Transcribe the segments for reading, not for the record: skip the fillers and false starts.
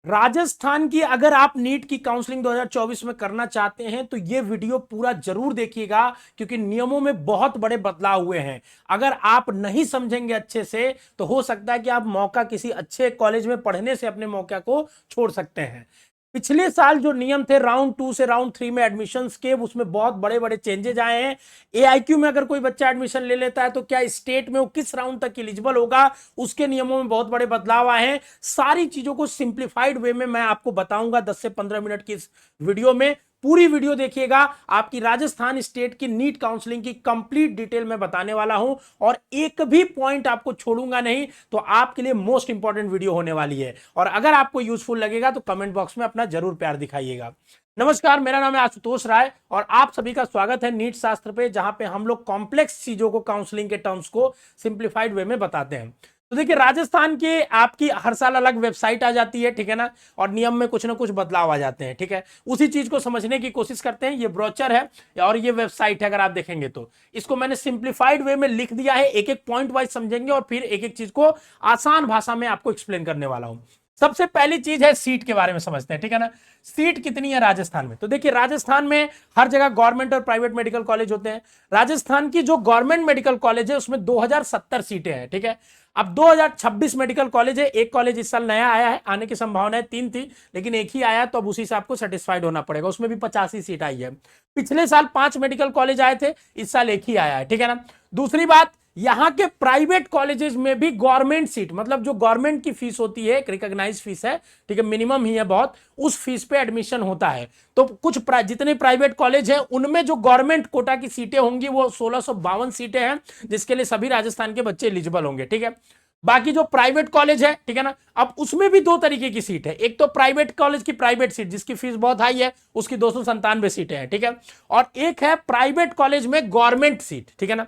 राजस्थान की अगर आप नीट की काउंसलिंग 2024 में करना चाहते हैं तो ये वीडियो पूरा जरूर देखिएगा, क्योंकि नियमों में बहुत बड़े बदलाव हुए हैं। अगर आप नहीं समझेंगे अच्छे से तो हो सकता है कि आप मौका किसी अच्छे कॉलेज में पढ़ने से अपने मौका को छोड़ सकते हैं। पिछले साल जो नियम थे राउंड 2 से राउंड 3 में एडमिशंस के, उसमें बहुत बड़े बड़े चेंजेज आए हैं। एआईक्यू में अगर कोई बच्चा एडमिशन ले लेता है तो क्या स्टेट में वो किस राउंड तक एलिजिबल होगा, उसके नियमों में बहुत बड़े बदलाव आए हैं। सारी चीजों को सिंप्लीफाइड वे में मैं आपको बताऊंगा 10 से 15 मिनट की इस वीडियो में। पूरी वीडियो देखिएगा, आपकी राजस्थान स्टेट की नीट काउंसलिंग की कंप्लीट डिटेल में बताने वाला हूं और एक भी पॉइंट आपको छोड़ूंगा नहीं। तो आपके लिए मोस्ट इंपॉर्टेंट वीडियो होने वाली है और अगर आपको यूजफुल लगेगा तो कमेंट बॉक्स में अपना जरूर प्यार दिखाइएगा। नमस्कार, मेरा नाम है आशुतोष राय और आप सभी का स्वागत है नीट शास्त्र पे, जहां पे हम लोग कॉम्प्लेक्स चीजों को, काउंसलिंग के टर्म्स को सिंप्लीफाइड वे में बताते हैं। तो देखिए, राजस्थान के आपकी हर साल अलग वेबसाइट आ जाती है, ठीक है ना, और नियम में कुछ ना कुछ बदलाव आ जाते हैं, ठीक है। उसी चीज को समझने की कोशिश करते हैं। ये ब्रोचर है और ये वेबसाइट है, अगर आप देखेंगे तो इसको मैंने सिंप्लीफाइड वे में लिख दिया है। एक एक पॉइंट वाइज समझेंगे और फिर एक एक चीज को आसान भाषा में आपको एक्सप्लेन करने वाला हूं। सबसे पहली चीज है सीट के बारे में समझते हैं, ठीक है ना। सीट कितनी है राजस्थान में? तो देखिए, राजस्थान में हर जगह गवर्नमेंट और प्राइवेट मेडिकल कॉलेज होते हैं। राजस्थान की जो गवर्नमेंट मेडिकल कॉलेज है उसमें 2070 सीटें हैं, ठीक है। अब 2026 मेडिकल कॉलेज है। एक कॉलेज इस साल नया आया है, आने की संभावनाएं 3 थी लेकिन एक ही आया, तो अब उसी से आपको सेटिस्फाइड होना पड़ेगा। उसमें भी 85 सीट आई है। पिछले साल 5 मेडिकल कॉलेज आए थे, इस साल एक ही आया है, ठीक है ना। दूसरी बात, यहां के प्राइवेट कॉलेजेस में भी गवर्नमेंट सीट, मतलब जो गवर्नमेंट की फीस होती है, एक रिकॉग्नाइज फीस है, ठीक है, मिनिमम ही है बहुत, उस फीस पे एडमिशन होता है। तो कुछ जितने प्राइवेट कॉलेज हैं उनमें जो गवर्नमेंट कोटा की सीटें होंगी वो 1652 सीटें हैं, जिसके लिए सभी राजस्थान के बच्चे एलिजिबल होंगे, ठीक है। बाकी जो प्राइवेट कॉलेज है, ठीक है ना, अब उसमें भी दो तरीके की सीट है। एक तो प्राइवेट कॉलेज की प्राइवेट सीट जिसकी फीस बहुत हाई है, उसकी 297 सीटें हैं, ठीक है। और एक है प्राइवेट कॉलेज में गवर्नमेंट सीट, ठीक है ना,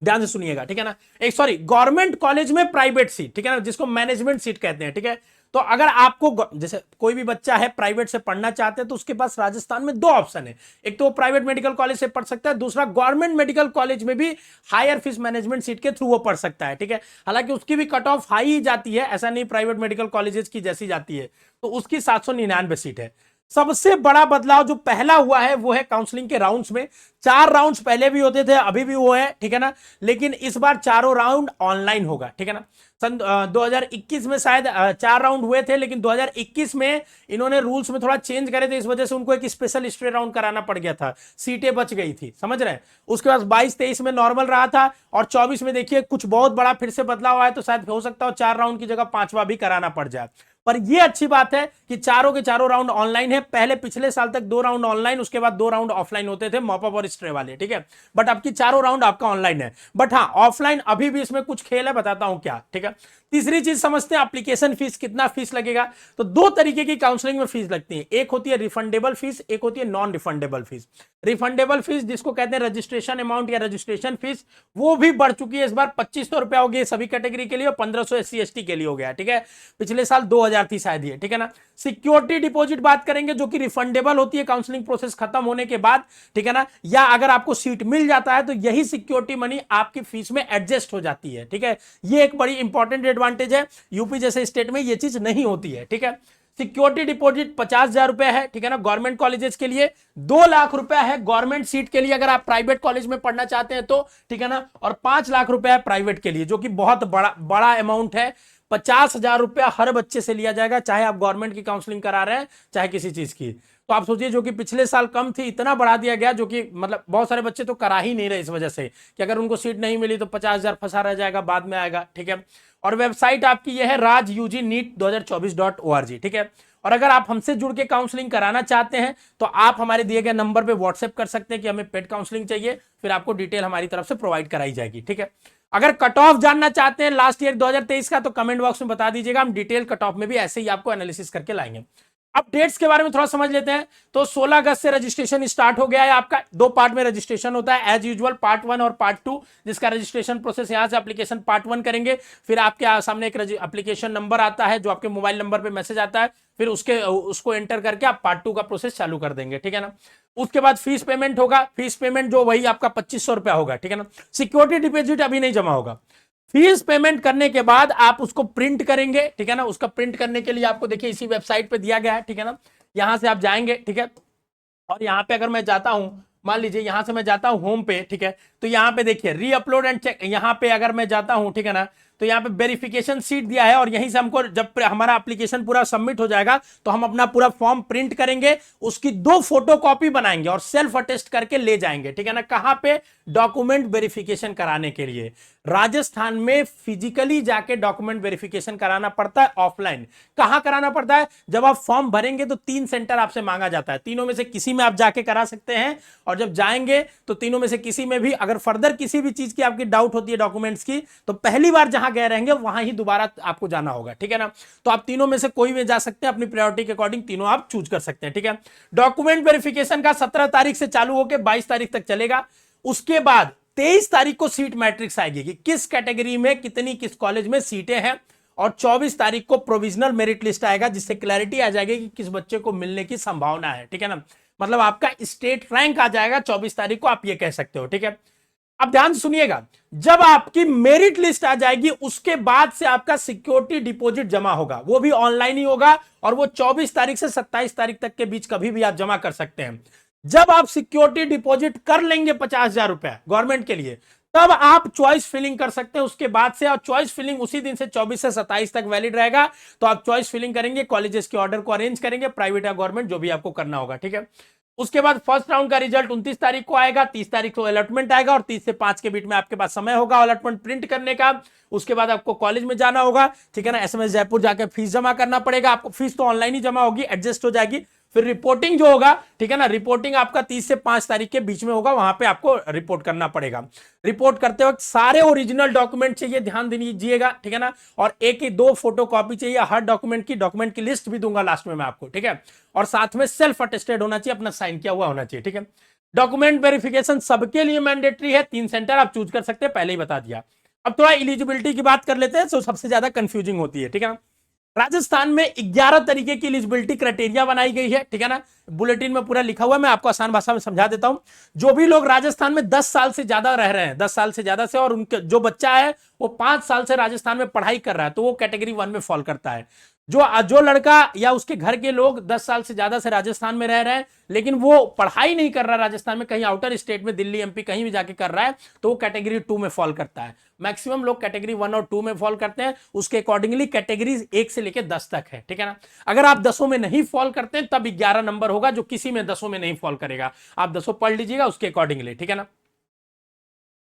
ध्यान से सुनिएगा, ठीक है ना। एक सॉरी, गवर्नमेंट कॉलेज में प्राइवेट सीट, ठीक है ना, जिसको मैनेजमेंट सीट कहते हैं, ठीक है। तो अगर आपको जैसे कोई भी बच्चा है प्राइवेट से पढ़ना चाहते हैं तो उसके पास राजस्थान में दो ऑप्शन है। एक तो वो प्राइवेट मेडिकल कॉलेज से पढ़ सकता है, दूसरा गवर्नमेंट मेडिकल कॉलेज में भी हायर फीस मैनेजमेंट सीट के थ्रू वो पढ़ सकता है, ठीक है। हालांकि उसकी भी कट ऑफ हाई ही जाती है, ऐसा नहीं प्राइवेट मेडिकल कॉलेजेस की जैसी जाती है, तो उसकी 799 सीट है। सबसे बड़ा बदलाव जो पहला हुआ है वो है काउंसलिंग के राउंड्स में। 4 राउंड्स पहले भी होते थे, अभी भी वो है, ठीक है ना, लेकिन इस बार चारों राउंड ऑनलाइन होगा, ठीक है ना। सन 2021 में शायद 4 राउंड हुए थे, लेकिन 2021 में इन्होंने रूल्स में थोड़ा चेंज करे थे, इस वजह से उनको एक स्पेशल स्टे राउंड कराना पड़ गया था, सीटें बच गई थी, समझ रहे हैं। उसके बाद 22-23 में नॉर्मल रहा था और 24 में देखिए कुछ बहुत बड़ा फिर से बदलाव आया, तो शायद हो सकता हो 4 राउंड की जगह 5वां भी कराना पड़ जाए। पर यह अच्छी बात है कि चारों के चारों राउंड ऑनलाइन है। पहले पिछले साल तक 2 राउंड ऑनलाइन, उसके बाद 2 राउंड ऑफलाइन होते थे, मॉपअप और स्ट्रे वाले, ठीक है। बट अब की चारों राउंड आपका ऑनलाइन है। बट हाँ, ऑफलाइन अभी भी इसमें कुछ खेल है, बताता हूं क्या, ठीक है। तीसरी चीज समझते हैं, एप्लीकेशन फीस, कितना फीस लगेगा। तो 2 तरीके की काउंसलिंग में फीस लगती है, एक होती है रिफंडेबल फीस, एक होती है non refundable fees. Refundable fees जिसको कहते हैं रजिस्ट्रेशन अमाउंट या रजिस्ट्रेशन फीस, वो भी बढ़ चुकी है। इस बार 2500 रुपया हो गया सभी कैटेगरी के लिए और 1500 SC/ST के लिए हो गया, ठीक है। पिछले साल 2000 थी शायद ये, ठीक है ना। सिक्योरिटी डिपॉजिट बात करेंगे जो कि रिफंडेबल होती है काउंसलिंग प्रोसेस खत्म होने के बाद, ठीक है ना, या अगर आपको सीट मिल जाता है तो यही सिक्योरिटी मनी आपकी फीस में एडजस्ट हो जाती है, ठीक है। ये एक बड़ी इंपॉर्टेंट एडवांटेज है, यूपी जैसे स्टेट में ये चीज नहीं होती है, ठीक है। सिक्योरिटी डिपॉजिट 50,000 रुपए है, ठीक है ना, गवर्नमेंट कॉलेजेस के लिए। 2 लाख रुपए है गवर्नमेंट सीट के लिए अगर आप प्राइवेट कॉलेज में पढ़ना चाहते हैं तो, ठीक है ना, और 5 लाख रुपए है प्राइवेट के लिए, जो कि बहुत बड़ा बड़ा अमाउंट है। 50,000 रुपया हर बच्चे से लिया जाएगा, चाहे आप गवर्नमेंट की काउंसलिंग करा रहे हैं चाहे किसी चीज की। तो आप सोचिए, जो कि पिछले साल कम थी, इतना बढ़ा दिया गया, जो कि मतलब बहुत सारे बच्चे तो करा ही नहीं रहे इस वजह से कि अगर उनको सीट नहीं मिली तो 50,000 फंसा रह जाएगा, बाद में आएगा, ठीक है। और वेबसाइट आपकी यह है rajugneet2024.org, ठीक है। और अगर आप हमसे जुड़ के काउंसलिंग कराना चाहते हैं तो आप हमारे दिए गए नंबर पे व्हाट्सएप कर सकते हैं कि हमें पेड काउंसलिंग चाहिए, फिर आपको डिटेल हमारी तरफ से प्रोवाइड कराई जाएगी, ठीक है। अगर कट ऑफ जानना चाहते हैं लास्ट ईयर 2023 का तो कमेंट बॉक्स में बता दीजिएगा, हम डिटेल कट ऑफ में भी ऐसे ही आपको एनालिसिस करके लाएंगे। अब डेट्स के बारे में थोड़ा समझ लेते हैं। तो 16 अगस्त से रजिस्ट्रेशन स्टार्ट हो गया है आपका। 2 पार्ट में रजिस्ट्रेशन होता है एज यूजुअल, पार्ट 1 और पार्ट 2, जिसका रजिस्ट्रेशन प्रोसेस यहां से एप्लीकेशन पार्ट 1 करेंगे, फिर आपके सामने एक एप्लीकेशन नंबर आता है जो आपके मोबाइल नंबर पे मैसेज आता है, फिर उसको एंटर करके आप पार्ट 2 का प्रोसेस चालू कर देंगे, ठीक है ना। उसके बाद फीस पेमेंट होगा, फीस पेमेंट जो वही आपका 2500 रुपया होगा, ठीक है ना। सिक्योरिटी डिपॉजिट अभी नहीं जमा होगा। फीस पेमेंट करने के बाद आप उसको प्रिंट करेंगे, ठीक है ना। उसका प्रिंट करने के लिए आपको देखिए इसी वेबसाइट पे दिया गया है, ठीक है ना। यहां से आप जाएंगे, ठीक है, और यहां पे अगर मैं जाता हूं, मान लीजिए यहां से मैं जाता हूं होम पे, ठीक है, तो यहां पे देखिए री अपलोड एंड चेक, यहां पे अगर मैं जाता हूं, ठीक है ना, तो यहां पे वेरिफिकेशन सीट दिया है और यहीं से हमको जब हमारा एप्लीकेशन पूरा सबमिट हो जाएगा तो हम अपना पूरा फॉर्म प्रिंट करेंगे, उसकी 2 फोटो कॉपी बनाएंगे और सेल्फ अटेस्ट करके ले जाएंगे, ठीक है ना। कहां पे? डॉक्यूमेंट वेरिफिकेशन कराने के लिए। राजस्थान में फिजिकली जाके डॉक्यूमेंट वेरिफिकेशन कराना पड़ता है, ऑफलाइन। कहां कराना पड़ता है? जब आप फॉर्म भरेंगे तो 3 सेंटर आपसे मांगा जाता है, तीनों में से किसी में आप जाके करा सकते हैं। और जब जाएंगे तो तीनों में से किसी में भी अगर फर्दर किसी भी चीज की आपकी डाउट होती है डॉक्यूमेंट्स की, तो पहली बार जहां गए रहेंगे वहां ही दोबारा आपको जाना होगा, ठीक है ना। तो आप तीनों में से कोई में जा सकते हैं, अपनी प्रायोरिटी के अकॉर्डिंग तीनों आप चूज कर सकते हैं, ठीक है। डॉक्यूमेंट वेरिफिकेशन का 17 तारीख से चालू होकर 22 तारीख तक चलेगा। उसके बाद 23 तारीख को सीट मैट्रिक्स आएगी कि किस कैटेगरी में कितनी किस कॉलेज में सीटें हैं, और 24 तारीख को प्रोविजनल मेरिट लिस्ट आएगा जिससे क्लैरिटी आ जाएगी कि किस बच्चे को मिलने की संभावना है, ठीक है ना। मतलब आपका स्टेट रैंक आ जाएगा 24 तारीख को, आप ये कह सकते हो, ठीक है। अब ध्यान से सुनिएगा, जब आपकी मेरिट लिस्ट आ जाएगी उसके बाद से आपका सिक्योरिटी डिपॉजिट जमा होगा, वो भी ऑनलाइन ही होगा, और वो 24 तारीख से 27 तारीख तक के बीच कभी भी आप जमा कर सकते हैं। जब आप सिक्योरिटी डिपॉजिट कर लेंगे 50,000 रुपए गवर्नमेंट के लिए, तब आप चॉइस फिलिंग कर सकते हैं उसके बाद से, और चॉइस फिलिंग उसी दिन से 24 से 27 तक वैलिड रहेगा। तो आप चॉइस फिलिंग करेंगे, कॉलेजेस के ऑर्डर को अरेंज करेंगे, प्राइवेट या गवर्नमेंट जो भी आपको करना होगा, ठीक है। उसके बाद फर्स्ट राउंड का रिजल्ट 29 तारीख को आएगा, 30 तारीख को अलॉटमेंट आएगा, और 30 से 5 के बीच में आपके पास समय होगा अलॉटमेंट प्रिंट करने का। उसके बाद आपको कॉलेज में जाना होगा, ठीक है ना, एसएमएस जयपुर जाकर फीस जमा करना पड़ेगा आपको। फीस तो ऑनलाइन ही जमा होगी, एडजस्ट हो जाएगी। फिर रिपोर्टिंग जो होगा, ठीक है ना, रिपोर्टिंग आपका 30 से 5 तारीख के बीच में होगा, वहां पे आपको रिपोर्ट करना पड़ेगा। रिपोर्ट करते वक्त सारे ओरिजिनल डॉक्यूमेंट चाहिए, ध्यान दीजिएगा, ठीक है ना, और एक ही 2 फोटो कॉपी चाहिए हर डॉक्यूमेंट की लिस्ट भी दूंगा लास्ट में मैं आपको, ठीक है। और साथ में सेल्फ अटेस्टेड होना चाहिए, अपना साइन किया हुआ होना चाहिए, ठीक है। डॉक्यूमेंट वेरिफिकेशन सबके लिए मैंडेटरी है, 3 सेंटर आप चूज कर सकते हैं, पहले ही बता दिया। अब थोड़ा एलिजिबिलिटी की बात कर लेते हैं, तो सबसे ज्यादा कंफ्यूजिंग होती है, ठीक है ना। राजस्थान में 11 तरीके की एलिजिबिलिटी क्राइटेरिया बनाई गई है, ठीक है ना। बुलेटिन में पूरा लिखा हुआ है, मैं आपको आसान भाषा में समझा देता हूं। जो भी लोग राजस्थान में 10 साल से ज्यादा रह रहे हैं, 10 साल से ज्यादा से, और उनके जो बच्चा है वो 5 साल से राजस्थान में पढ़ाई कर रहा है, तो वो कैटेगरी 1 में फॉल करता है। जो लड़का या उसके घर के लोग 10 साल से ज्यादा से राजस्थान में रह रहे हैं लेकिन वो पढ़ाई नहीं कर रहा राजस्थान में, कहीं आउटर स्टेट में दिल्ली एमपी कहीं भी जाके कर रहा है, तो वो कैटेगरी 2 में फॉल करता है। मैक्सिमम लोग कैटेगरी 1 और 2 में फॉल करते हैं, उसके अकॉर्डिंगली कैटेगरी 1 से लेकर 10 तक है, ठीक है ना। अगर आप 10 में नहीं फॉल करते हैं तब 11 नंबर होगा, जो किसी में 10 में नहीं फॉल करेगा। आप 10 पढ़ लीजिएगा उसके अकॉर्डिंगली, ठीक है ना।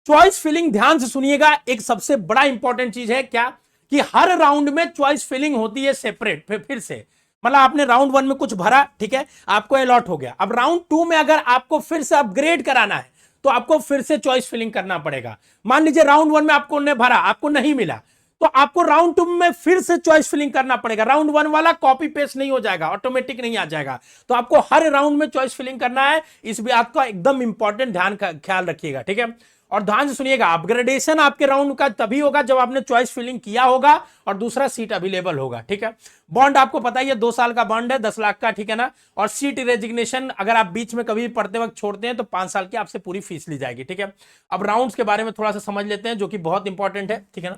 चॉइस फिलिंग ध्यान से सुनिएगा, एक सबसे बड़ा इंपॉर्टेंट चीज है क्या, कि हर राउंड में चॉइस फिलिंग होती है सेपरेट। फिर से मतलब आपने राउंड 1 में कुछ भरा, ठीक है, आपको अलॉट हो गया। अब राउंड 2 में अगर आपको फिर से अपग्रेड कराना है तो आपको फिर से चॉइस फिलिंग करना पड़ेगा। मान लीजिए राउंड 1 में आपको ने भरा, आपको नहीं मिला, तो आपको राउंड 2 में फिर से चॉइस फिलिंग करना पड़ेगा। राउंड 1 वाला कॉपी पेस्ट नहीं हो जाएगा, ऑटोमेटिक नहीं आ जाएगा, तो आपको हर राउंड में चॉइस फिलिंग करना है। इस बात का एकदम इंपॉर्टेंट ध्यान का ख्याल रखिएगा, ठीक है। और ध्यान से सुनिएगा, अपग्रेडेशन आपके राउंड का तभी होगा जब आपने चॉइस फिलिंग किया होगा और दूसरा सीट अवेलेबल होगा, ठीक है। बॉन्ड आपको पता ही है 2 साल का बॉन्ड है, 10 लाख का, ठीक है ना। और सीट रेजिग्नेशन अगर आप बीच में कभी पढ़ते वक्त छोड़ते हैं तो 5 साल की आपसे पूरी फीस ली जाएगी, ठीक है। अब राउंड्स के बारे में थोड़ा सा समझ लेते हैं जो कि बहुत इंपॉर्टेंट है, ठीक है ना।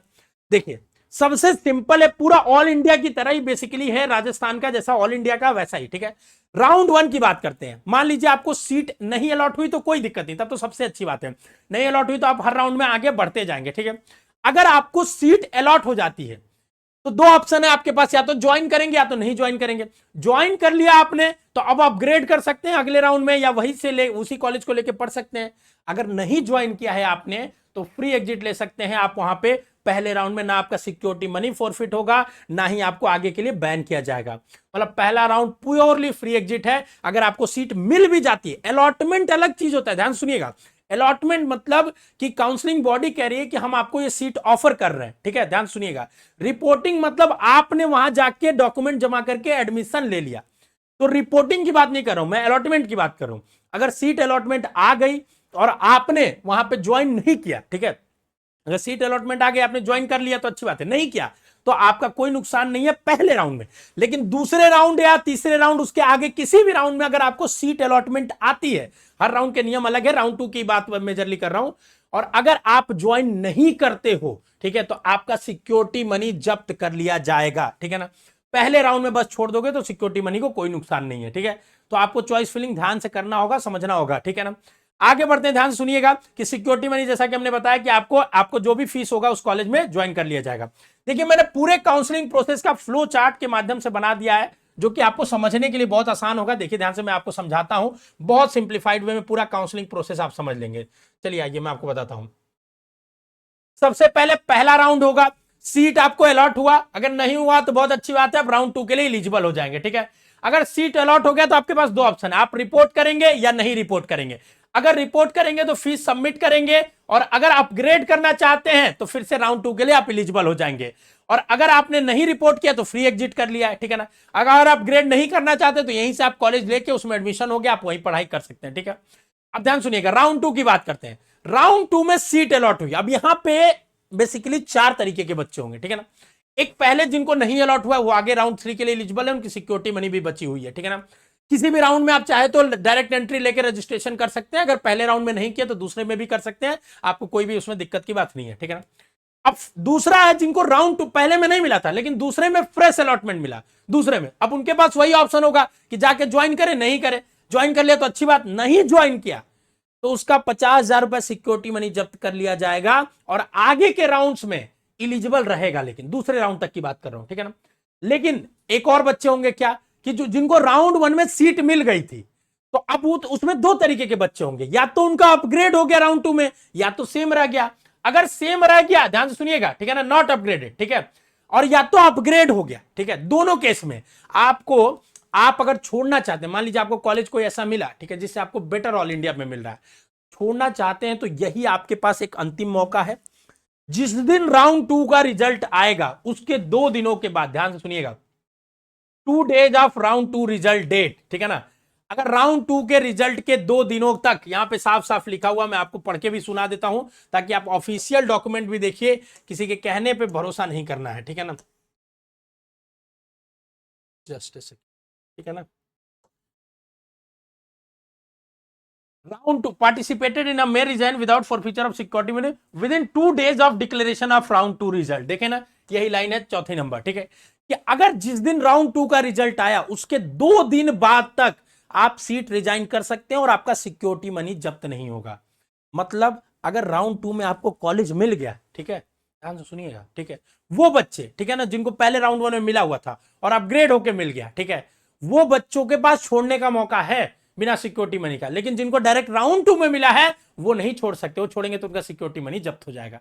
देखिए सबसे सिंपल है, पूरा ऑल इंडिया की तरह ही बेसिकली है, राजस्थान का जैसा ऑल इंडिया का वैसा ही, ठीक है। राउंड 1 की बात करते हैं। मान लीजिए आपको सीट नहीं अलॉट हुई तो कोई दिक्कत नहीं, तब तो सबसे अच्छी बात है। नहीं अलॉट हुई तो आप हर राउंड में आगे बढ़ते जाएंगे, ठीक है। अगर आपको सीट अलॉट हो जाती है तो 2 ऑप्शन है आपके पास, या तो ज्वाइन करेंगे या तो नहीं ज्वाइन करेंगे। ज्वाइन कर लिया आपने तो अब अपग्रेड कर सकते हैं अगले राउंड में, या वहीं से उसी कॉलेज को लेकर पढ़ सकते हैं। अगर नहीं ज्वाइन किया है आपने तो फ्री एग्जिट ले सकते हैं आप वहां पे। पहले राउंड में ना आपका सिक्योरिटी मनी फॉरफिट होगा, ना ही आपको आगे के लिए बैन किया जाएगा। मतलब पहला राउंड प्योरली फ्री एग्जिट है। अगर आपको सीट मिल भी जाती है, अलॉटमेंट अलग चीज होता है, ध्यान सुनिएगा। अलॉटमेंट मतलब कि काउंसलिंग बॉडी कह रही है कि हम आपको ये सीट ऑफर कर रहे हैं, ठीक है, ध्यान सुनिएगा। रिपोर्टिंग मतलब आपने वहां जाके डॉक्यूमेंट जमा करके एडमिशन ले लिया, तो रिपोर्टिंग की बात नहीं कर रहा हूं मैं, अलॉटमेंट की बात कर रहा हूं। अगर सीट अलॉटमेंट आ गई और आपने वहां पे ज्वाइन नहीं किया, ठीक है, अगर सीट अलॉटमेंट आ गई आपने ज्वाइन कर लिया तो अच्छी बात है, नहीं किया तो आपका कोई नुकसान नहीं है पहले राउंड में। लेकिन दूसरे राउंड या तीसरे राउंड, उसके आगे किसी भी राउंड में अगर आपको सीट अलॉटमेंट आती है, हर राउंड के नियम अलग है, राउंड 2 की बात मेजरली कर रहा हूं, और अगर आप ज्वाइन नहीं करते हो, ठीक है, तो आपका सिक्योरिटी मनी जब्त कर लिया जाएगा, ठीक है ना। पहले राउंड में बस छोड़ दोगे तो सिक्योरिटी मनी को कोई नुकसान नहीं है, ठीक है। तो आपको चॉइस फिलिंग ध्यान से करना होगा, समझना होगा, ठीक है ना। आगे बढ़ते हैं, ध्यान से सुनिएगा कि सिक्योरिटी मनी जैसा कि हमने बताया कि आपको जो भी फीस होगा उस कॉलेज में ज्वाइन कर लिया जाएगा। देखिए मैंने पूरे काउंसलिंग प्रोसेस का फ्लो चार्ट के माध्यम से बना दिया है, जो कि आपको समझने के लिए बहुत आसान होगा। देखिए ध्यान से मैं आपको समझाता हूं, बहुत सिंप्लीफाइड वे में पूरा काउंसलिंग प्रोसेस आप समझ लेंगे। चलिए आइए मैं आपको बताता हूं। सबसे पहले पहला राउंड होगा, सीट आपको अलॉट हुआ, अगर नहीं हुआ तो बहुत अच्छी बात है, आप राउंड 2 के लिए एलिजिबल हो जाएंगे, ठीक है। अगर सीट अलॉट हो गया तो आपके पास दो ऑप्शन है, आप रिपोर्ट करेंगे या नहीं रिपोर्ट करेंगे। अगर रिपोर्ट करेंगे तो फीस सबमिट करेंगे, और अगर अपग्रेड करना चाहते हैं तो फिर से राउंड 2 के लिए आप एलिजिबल हो जाएंगे। और अगर आपने नहीं रिपोर्ट किया तो फ्री एग्जिट कर लिया है, ठीक है ना। अगर आप अपग्रेड नहीं करना चाहते तो यहीं से आप कॉलेज लेके उसमें एडमिशन हो गया, आप वहीं पढ़ाई कर सकते हैं, ठीक है। अब ध्यान सुनिएगा, राउंड 2 की बात करते हैं। राउंड 2 में सीट अलॉट हुई। अब यहां पे बेसिकली 4 तरीके के बच्चे होंगे, ठीक है ना। एक पहले जिनको नहीं अलॉट हुआ वो आगे राउंड 3 के लिए एलिजिबल है, उनकी सिक्योरिटी मनी भी बची हुई है, ठीक है ना। किसी भी राउंड में आप चाहे तो डायरेक्ट एंट्री लेकर रजिस्ट्रेशन कर सकते हैं, अगर पहले राउंड में नहीं किया तो दूसरे में भी कर सकते हैं, आपको कोई भी उसमें दिक्कत की बात नहीं है, ठीक है ना। अब दूसरा है जिनको राउंड 2 पहले में नहीं मिला था लेकिन दूसरे में फ्रेश अलॉटमेंट मिला दूसरे में, अब उनके पास वही ऑप्शन होगा कि जाके ज्वाइन करे, नहीं करे, ज्वाइन कर लिया तो अच्छी बात, नहीं ज्वाइन किया तो उसका 50,000 रुपए सिक्योरिटी मनी जब्त कर लिया जाएगा और आगे के राउंड्स में इलिजिबल रहेगा, लेकिन दूसरे राउंड तक की बात कर रहा हूं, ठीक है ना। लेकिन एक और बच्चे होंगे क्या कि जो जिनको राउंड 1 में सीट मिल गई थी, तो अब उसमें दो तरीके के बच्चे होंगे, या तो उनका अपग्रेड हो गया राउंड 2 में, या तो सेम रह गया। अगर सेम रह गया, ध्यान से सुनिएगा, ठीक है ना, नॉट अपग्रेडेड, ठीक है, और या तो अपग्रेड हो गया, ठीक है, दोनों केस में आपको, आप अगर छोड़ना चाहते हैं, मान लीजिए आपको कॉलेज कोई ऐसा मिला, ठीक है, जिससे आपको बेटर ऑल इंडिया में मिल रहा है, छोड़ना चाहते हैं तो यही आपके पास एक अंतिम मौका है। जिस दिन राउंड 2 का रिजल्ट आएगा उसके 2 दिनों के बाद, ध्यान से सुनिएगा, 2 days of round 2 result date, ठीक है ना। अगर राउंड 2 के रिजल्ट के 2 दिनों तक, यहां पे साफ साफ लिखा हुआ, मैं आपको पढ़ के भी सुना देता हूं ताकि आप ऑफिशियल डॉक्यूमेंट भी देखिए, किसी के कहने पे भरोसा नहीं करना है, ठीक है ना। जस्ट ठीक है ना। Round 2 participated in a may resign without forfeiture of security money within 2 days of declaration of round 2 result। देखे ना, यही लाइन है चौथी नंबर, ठीक है, कि अगर जिस दिन राउंड 2 का रिजल्ट आया उसके 2 दिन बाद तक आप सीट रिजाइन कर सकते हैं और आपका सिक्योरिटी मनी जब्त नहीं होगा। मतलब अगर राउंड 2 में आपको कॉलेज मिल गया, ठीक है, ध्यान से सुनिएगा, ठीक है, वो बच्चे, ठीक है ना, जिनको पहले राउंड 1 में मिला हुआ था और अपग्रेड होकर मिल गया, ठीक है, वो बच्चों के पास छोड़ने का मौका है बिना सिक्योरिटी मनी का। लेकिन जिनको डायरेक्ट राउंड 2 में मिला है वो नहीं छोड़ सकते, वो छोड़ेंगे तो उनका सिक्योरिटी मनी जब्त हो जाएगा।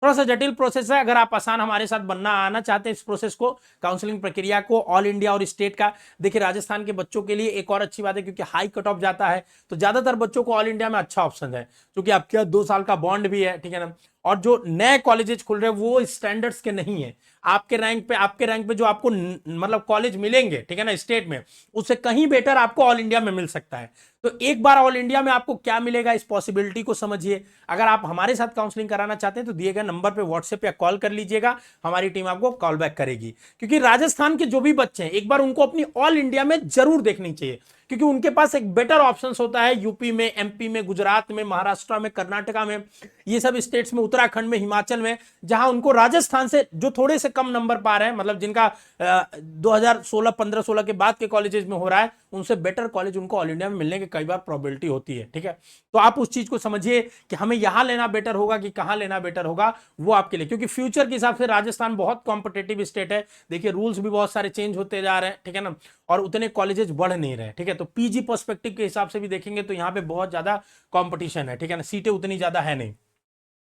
थोड़ा सा जटिल प्रोसेस है, अगर आप आसान हमारे साथ बनना आना चाहते हैं इस प्रोसेस को, काउंसलिंग प्रक्रिया को, ऑल इंडिया और स्टेट का। देखिए राजस्थान के बच्चों के लिए एक और अच्छी बात है, क्योंकि हाई कट ऑफ जाता है तो ज्यादातर बच्चों को ऑल इंडिया में अच्छा ऑप्शन है, क्योंकि आपके 2 साल का बॉन्ड भी है, ठीक है ना। और जो नए कॉलेजेस खुल रहे हैं वो स्टैंडर्ड्स के नहीं है, आपके रैंक पे जो आपको मतलब कॉलेज मिलेंगे, ठीक है ना, स्टेट में, उससे कहीं बेटर आपको ऑल इंडिया में मिल सकता है। तो एक बार ऑल इंडिया में आपको क्या मिलेगा, इस पॉसिबिलिटी को समझिए। अगर आप हमारे साथ काउंसलिंग कराना चाहते हैं तो दिए गए नंबर पे व्हाट्सएप या कॉल कर लीजिएगा, हमारी टीम आपको कॉल बैक करेगी। क्योंकि राजस्थान के जो भी बच्चे हैं एक बार उनको अपनी ऑल इंडिया में जरूर देखनी चाहिए, क्योंकि उनके पास एक बेटर ऑप्शंस होता है यूपी में, एमपी में, गुजरात में, महाराष्ट्र में, कर्नाटका में, ये सब स्टेट्स में, उत्तराखंड में, हिमाचल में, जहां उनको राजस्थान से जो थोड़े से कम नंबर पा रहे हैं, मतलब जिनका 2016 15-16 के बाद के कॉलेजेस में हो रहा है, उनसे बेटर कॉलेज उनको ऑल इंडिया में मिलने की कई बार प्रोबेबिलिटी होती है, ठीक है। तो आप उस चीज को समझिए कि हमें यहां लेना बेटर होगा कि कहां लेना बेटर होगा, वो आपके लिए, क्योंकि फ्यूचर के हिसाब से राजस्थान बहुत कॉम्पिटेटिव स्टेट है। देखिए रूल्स भी बहुत सारे चेंज होते जा रहे हैं, ठीक है ना, और उतने कॉलेजेस बढ़ नहीं रहे, ठीक है। तो पीजी पर्सपेक्टिव के हिसाब से भी देखेंगे तो यहाँ पे बहुत ज्यादा कंपटीशन है, ठीक है ना, सीटें उतनी ज्यादा है नहीं,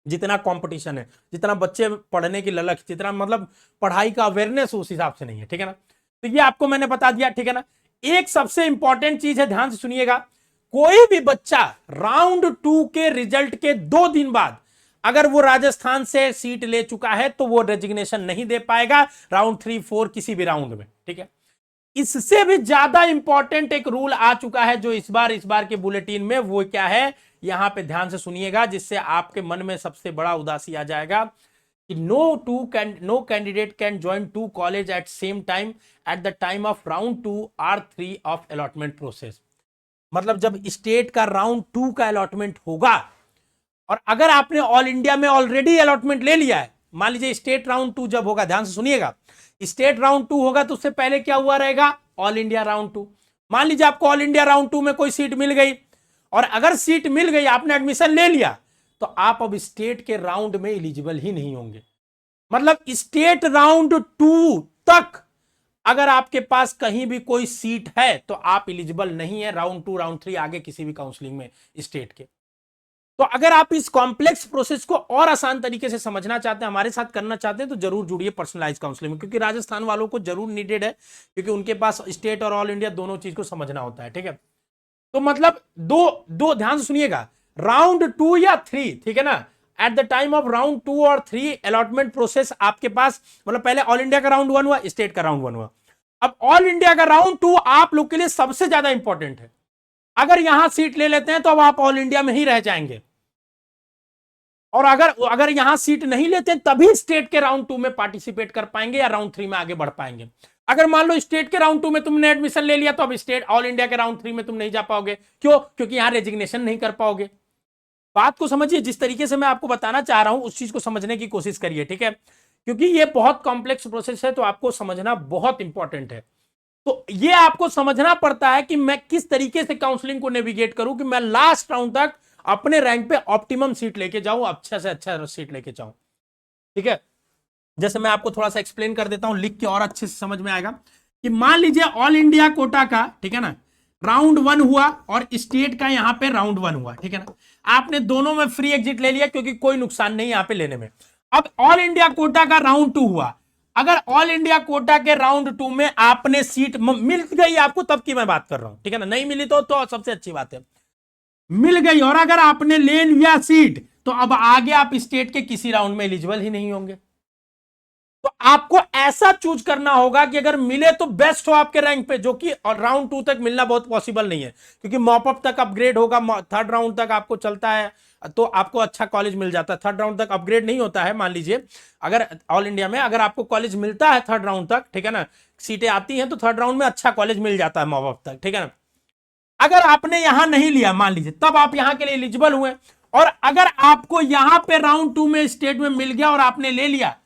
जितना कंपटीशन है, जितना बच्चे पढ़ने की ललक, जितना मतलब पढ़ाई का अवेयरनेस उस हिसाब से नहीं है, ठीक है ना। तो ये आपको मैंने बता दिया, ठीक है ना। एक सबसे इंपॉर्टेंट चीज है, ध्यान से सुनिएगा, कोई भी बच्चा राउंड 2 के रिजल्ट के 2 दिन बाद अगर वो राजस्थान से सीट ले चुका है तो वो रेजिग्नेशन नहीं दे पाएगा राउंड 3 4 किसी भी राउंड में, ठीक है। इससे भी ज्यादा इंपॉर्टेंट एक रूल आ चुका है जो इस बार के बुलेटिन में, वो क्या है, यहां पे ध्यान से सुनिएगा, जिससे आपके मन में सबसे बड़ा उदासी आ जाएगा कि no candidate can join 2 college at same time at the time of round 2 और 3 ऑफ अलॉटमेंट प्रोसेस। मतलब जब स्टेट का राउंड 2 का अलॉटमेंट होगा और अगर आपने ऑल इंडिया में ऑलरेडी अलॉटमेंट ले लिया है, मान लीजिए स्टेट राउंड 2 जब होगा, ध्यान से सुनिएगा, स्टेट राउंड 2 होगा तो उससे पहले क्या हुआ रहेगा, ऑल इंडिया राउंड 2। मान लीजिए आपको ऑल इंडिया राउंड 2 में कोई सीट मिल गई, और अगर सीट मिल गई, आपने एडमिशन ले लिया, तो आप अब स्टेट के राउंड में एलिजिबल ही नहीं होंगे। मतलब स्टेट राउंड 2 तक अगर आपके पास कहीं भी कोई सीट है तो आप एलिजिबल नहीं है राउंड 2 राउंड 3 आगे किसी भी काउंसलिंग में स्टेट के। तो अगर आप इस कॉम्प्लेक्स प्रोसेस को और आसान तरीके से समझना चाहते हैं, हमारे साथ करना चाहते हैं, तो जरूर जुड़िए पर्सनलाइज काउंसलिंग में, क्योंकि राजस्थान वालों को जरूर नीडेड है, क्योंकि उनके पास स्टेट और ऑल इंडिया दोनों चीज को समझना होता है। ठीक है, तो मतलब दो ध्यान से सुनिएगा, राउंड 2 या 3, ठीक है ना, eight the time of round 2 और 3 अलॉटमेंट प्रोसेस आपके पास, मतलब पहले ऑल इंडिया का राउंड 1 हुआ, स्टेट का राउंड 1 हुआ, अब ऑल इंडिया का राउंड 2 आप लोग के लिए सबसे ज्यादा इंपॉर्टेंट है। अगर यहां सीट ले लेते हैं तो अब आप ऑल इंडिया में ही रह जाएंगे, और अगर यहां सीट नहीं लेते तभी स्टेट के राउंड 2 में पार्टिसिपेट कर पाएंगे या राउंड 3 में आगे बढ़ पाएंगे। अगर मान लो स्टेट के राउंड 2 में तुमने एडमिशन ले लिया, तो अब स्टेट ऑल इंडिया के राउंड 3 में तुम नहीं जा पाओगे। क्यों? क्योंकि यहां रेजिग्नेशन नहीं कर पाओगे। बात को समझिए, जिस तरीके से मैं आपको बताना चाह रहा हूं उस चीज को समझने की कोशिश करिए। ठीक है, क्योंकि ये बहुत कॉम्प्लेक्स प्रोसेस है, तो आपको समझना बहुत इंपॉर्टेंट है। तो ये आपको समझना पड़ता है कि मैं किस तरीके से काउंसलिंग को नेविगेट करूं कि मैं लास्ट राउंड तक अपने रैंक पे ऑप्टिमम सीट लेके जाऊं, अच्छा से अच्छा सीट लेके जाऊं। ठीक है, जैसे मैं आपको थोड़ा सा एक्सप्लेन कर देता हूं लिख के, और अच्छे से समझ में आएगा कि मान लीजिए ऑल इंडिया कोटा का, ठीक है ना, राउंड 1 हुआ और स्टेट का यहां पे राउंड 1 हुआ। ठीक है ना, आपने दोनों में फ्री एग्जिट ले लिया क्योंकि कोई नुकसान नहीं यहां पे लेने में। अब ऑल इंडिया कोटा का राउंड 2 हुआ, अगर ऑल इंडिया कोटा के राउंड 2 में आपने सीट मिल गई आपको, तब की मैं बात कर रहा हूं, ठीक है ना, नहीं मिली तो सबसे अच्छी बात है, मिल गई और अगर आपने ले लिया सीट, तो अब आगे आप स्टेट के किसी राउंड में एलिजिबल ही नहीं होंगे। तो आपको ऐसा चूज करना होगा कि अगर मिले तो बेस्ट हो आपके रैंक पे, जो कि राउंड 2 तक मिलना बहुत पॉसिबल नहीं है, क्योंकि मॉपअप तक अपग्रेड होगा, थर्ड राउंड तक आपको चलता है तो आपको अच्छा कॉलेज मिल जाता है। थर्ड राउंड तक अपग्रेड नहीं होता है। मान लीजिए अगर ऑल इंडिया में अगर आपको कॉलेज मिलता है थर्ड राउंड तक, ठीक है ना, सीटें आती हैं तो थर्ड राउंड में अच्छा कॉलेज मिल जाता है मॉपअप तक। ठीक है ना, अगर आपने यहां नहीं लिया मान लीजिए, तब आप यहां के लिए एलिजिबल हुए, और अगर आपको यहां पे राउंड 2 में स्टेट में मिल गया और आपने ले लिया,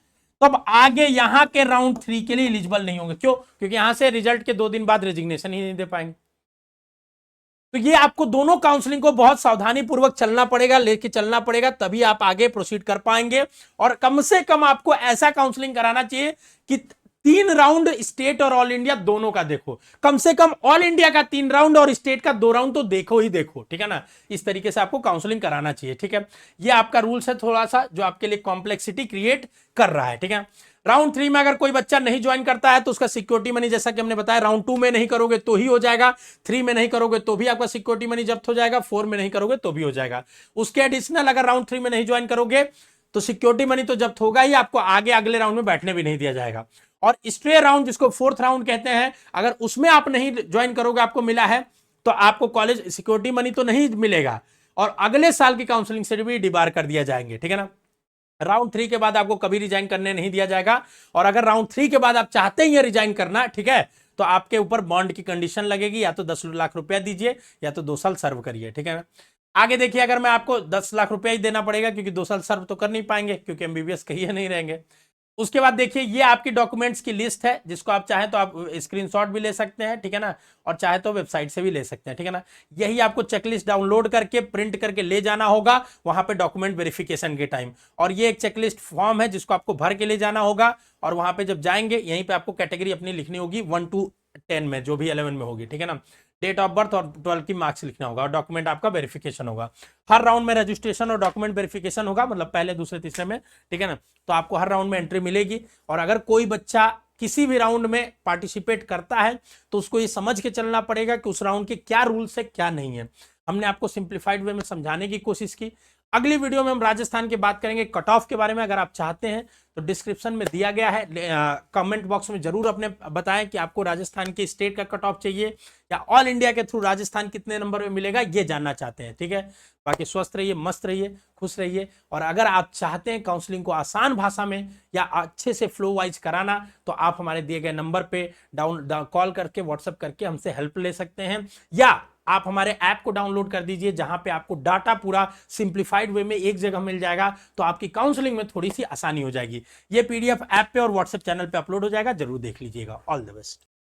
तब आगे यहां के राउंड 3 के लिए एलिजिबल नहीं होंगे। क्यों? क्योंकि यहां से रिजल्ट के 2 दिन बाद रेजिग्नेशन ही नहीं दे पाएंगे। तो ये आपको दोनों काउंसलिंग को बहुत सावधानी पूर्वक चलना पड़ेगा, लेके चलना पड़ेगा, तभी आप आगे प्रोसीड कर पाएंगे। और कम से कम आपको ऐसा काउंसलिंग कराना चाहिए कि 3 राउंड स्टेट और ऑल इंडिया दोनों का देखो, कम से कम ऑल इंडिया का 3 राउंड और स्टेट का 2 राउंड तो देखो ही देखो। ठीक है ना, इस तरीके से आपको काउंसलिंग कराना चाहिए। ठीक है, ये आपका रूल्स है थोड़ा सा, जो आपके लिए कॉम्प्लेक्सिटी क्रिएट कर रहा है। ठीक है, राउंड 3 में अगर कोई बच्चा नहीं ज्वाइन करता है तो उसका सिक्योरिटी मनी, जैसा कि हमने बताया, राउंड 2 में नहीं करोगे तो ही हो जाएगा, 3 में नहीं करोगे तो भी आपका सिक्योरिटी मनी जब्त हो जाएगा, 4 में नहीं करोगे तो भी हो जाएगा। उसके एडिशनल अगर राउंड 3 में नहीं ज्वाइन करोगे तो सिक्योरिटी मनी तो जब्त होगा ही, आपको आगे अगले राउंड में बैठने भी नहीं दिया जाएगा। और स्ट्रे राउंड, जिसको फोर्थ राउंड कहते हैं, अगर उसमें आप नहीं ज्वाइन करोगे, आपको मिला है, तो आपको कॉलेज सिक्योरिटी मनी तो नहीं मिलेगा, और अगले साल की काउंसलिंग से भी डिबार कर दिया जाएंगे। ठीक है ना, राउंड 3 के बाद आपको कभी रिजाइन करने नहीं दिया जाएगा, और अगर राउंड 3 के बाद आप चाहते हैं रिजाइन करना, ठीक है, तो आपके ऊपर बॉन्ड की कंडीशन लगेगी, या तो 10 लाख रुपया दीजिए या तो 2 साल सर्व करिए। ठीक है, आगे देखिए, अगर मैं आपको 10 लाख रुपया ही देना पड़ेगा, क्योंकि 2 साल सर्व तो कर नहीं पाएंगे, क्योंकि एमबीबीएस कहीं नहीं रहेंगे। उसके बाद देखिए, ये आपकी डॉक्यूमेंट्स की लिस्ट है, जिसको आप चाहें तो आप स्क्रीनशॉट भी ले सकते हैं। ठीक है ना, और चाहे तो वेबसाइट से भी ले सकते हैं। ठीक है ना, यही आपको चेकलिस्ट डाउनलोड करके प्रिंट करके ले जाना होगा वहां पे डॉक्यूमेंट वेरिफिकेशन के टाइम। और ये एक चेकलिस्ट फॉर्म है जिसको आपको भर के ले जाना होगा, और वहां पे जब जाएंगे यहीं पे आपको कैटेगरी अपनी लिखनी होगी 1 to 10 में, जो भी 11 में होगी। ठीक है ना, डेट ऑफ बर्थ और 12 की मार्क्स लिखना होगा, और डॉक्यूमेंट आपका वेरिफिकेशन होगा। हर राउंड में रजिस्ट्रेशन और डॉक्यूमेंट वेरिफिकेशन होगा, मतलब पहले दूसरे तीसरे में। ठीक है ना, तो आपको हर राउंड में एंट्री मिलेगी। और अगर कोई बच्चा किसी भी राउंड में पार्टिसिपेट करता है तो उसको ये समझ के चलना पड़ेगा कि उस राउंड के क्या रूल्स है क्या नहीं है। हमने आपको सिंप्लीफाइड वे में समझाने की कोशिश की। अगली वीडियो में हम राजस्थान की बात करेंगे, कट ऑफ के बारे में। अगर आप चाहते हैं तो डिस्क्रिप्शन में दिया गया है, कमेंट बॉक्स में जरूर अपने बताएं कि आपको राजस्थान के स्टेट का कट ऑफ चाहिए या ऑल इंडिया के थ्रू राजस्थान कितने नंबर में मिलेगा, ये जानना चाहते हैं। ठीक है, बाकी स्वस्थ रहिए, मस्त रहिए, खुश रहिए। और अगर आप चाहते हैं काउंसलिंग को आसान भाषा में या अच्छे से फ्लो वाइज कराना, तो आप हमारे दिए गए नंबर पे कॉल करके, व्हाट्सएप करके हमसे हेल्प ले सकते हैं, या आप हमारे ऐप को डाउनलोड कर दीजिए, जहां पे आपको डाटा पूरा सिंप्लीफाइड वे में एक जगह मिल जाएगा, तो आपकी काउंसलिंग में थोड़ी सी आसानी हो जाएगी। ये पीडीएफ ऐप पे और व्हाट्सएप चैनल पे अपलोड हो जाएगा, जरूर देख लीजिएगा। All the best.